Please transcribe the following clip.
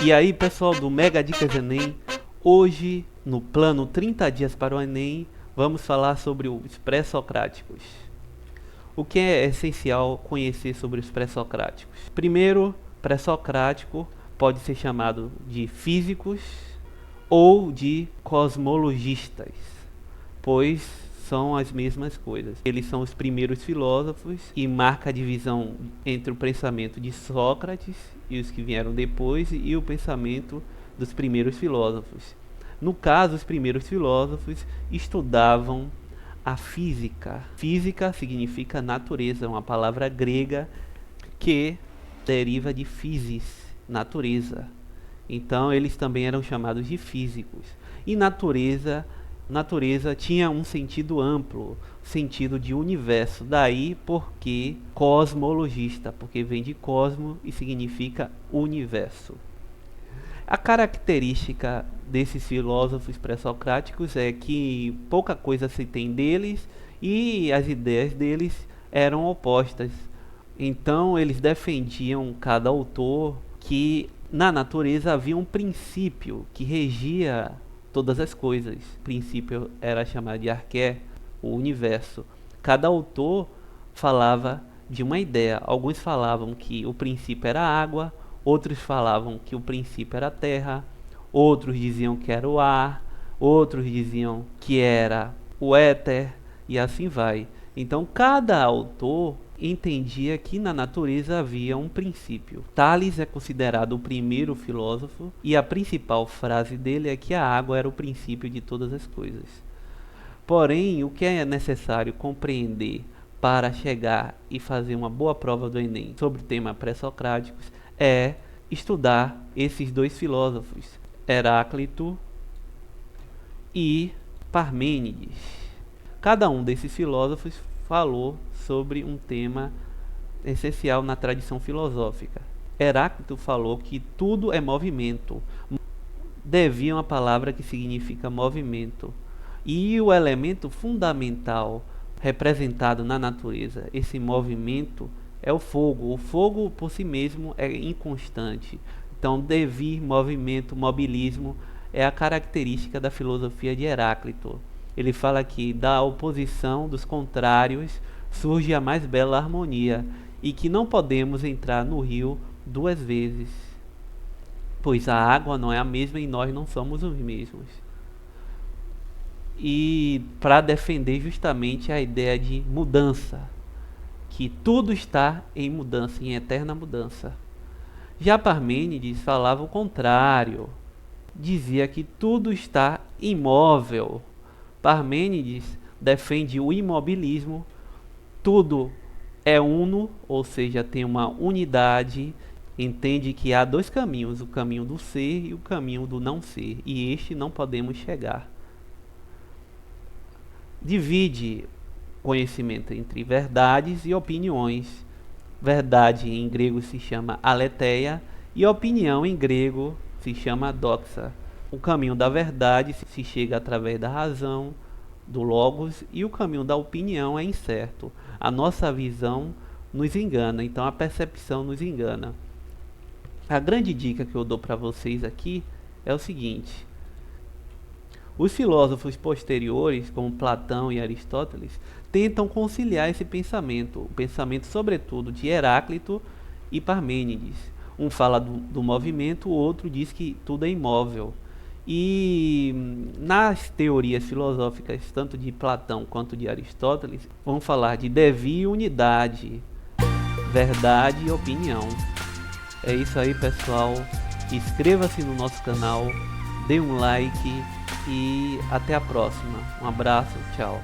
E aí, pessoal do Mega Dicas Enem, hoje no plano 30 dias para o Enem, vamos falar sobre os pré-socráticos. O que é essencial conhecer sobre os pré-socráticos? Primeiro, pré-socrático pode ser chamado de físicos ou de cosmologistas, pois são as mesmas coisas. Eles são os primeiros filósofos e marca a divisão entre o pensamento de Sócrates e os que vieram depois e o pensamento dos primeiros filósofos. No caso, os primeiros filósofos estudavam a física. Física significa natureza, uma palavra grega que deriva de physis, natureza. Então eles também eram chamados de físicos. E natureza tinha um sentido amplo, sentido de universo. Daí porque cosmologista, porque vem de cosmo e significa universo. A característica desses filósofos pré-socráticos é que pouca coisa se tem deles e as ideias deles eram opostas. Então eles defendiam, cada autor, que na natureza havia um princípio que regia todas as coisas. O princípio era chamado de arqué, o universo. Cada autor falava de uma ideia. Alguns falavam que o princípio era a água, outros falavam que o princípio era a terra, outros diziam que era o ar, outros diziam que era o éter, e assim vai. Então cada autor entendia que na natureza havia um princípio. Tales é considerado o primeiro filósofo e a principal frase dele é que a água era o princípio de todas as coisas. Porém, o que é necessário compreender para chegar e fazer uma boa prova do Enem sobre o tema pré-socráticos é estudar esses dois filósofos, Heráclito e Parmênides. Cada um desses filósofos falou sobre um tema essencial na tradição filosófica. Heráclito falou que tudo é movimento. Devia uma palavra que significa movimento. E o elemento fundamental representado na natureza, esse movimento, é o fogo. O fogo por si mesmo é inconstante. Então, devir, movimento, mobilismo é a característica da filosofia de Heráclito. Ele fala que da oposição dos contrários surge a mais bela harmonia e que não podemos entrar no rio duas vezes, pois a água não é a mesma e nós não somos os mesmos. E para defender justamente a ideia de mudança, que tudo está em mudança, em eterna mudança. Já Parmênides falava o contrário, dizia que tudo está imóvel. Parmênides defende o imobilismo, tudo é uno, ou seja, tem uma unidade, entende que há dois caminhos, o caminho do ser e o caminho do não ser, e este não podemos chegar. Divide conhecimento entre verdades e opiniões. Verdade em grego se chama aletheia e opinião em grego se chama doxa. O caminho da verdade se chega através da razão, do logos, e o caminho da opinião é incerto. A nossa visão nos engana, então a percepção nos engana. A grande dica que eu dou para vocês aqui é o seguinte: os filósofos posteriores, como Platão e Aristóteles, tentam conciliar esse pensamento, o pensamento sobretudo de Heráclito e Parmênides. Um fala do movimento, o outro diz que tudo é imóvel. E nas teorias filosóficas, tanto de Platão quanto de Aristóteles, vão falar de devir e unidade, verdade e opinião. É isso aí, pessoal. Inscreva-se no nosso canal, dê um like e até a próxima. Um abraço, tchau.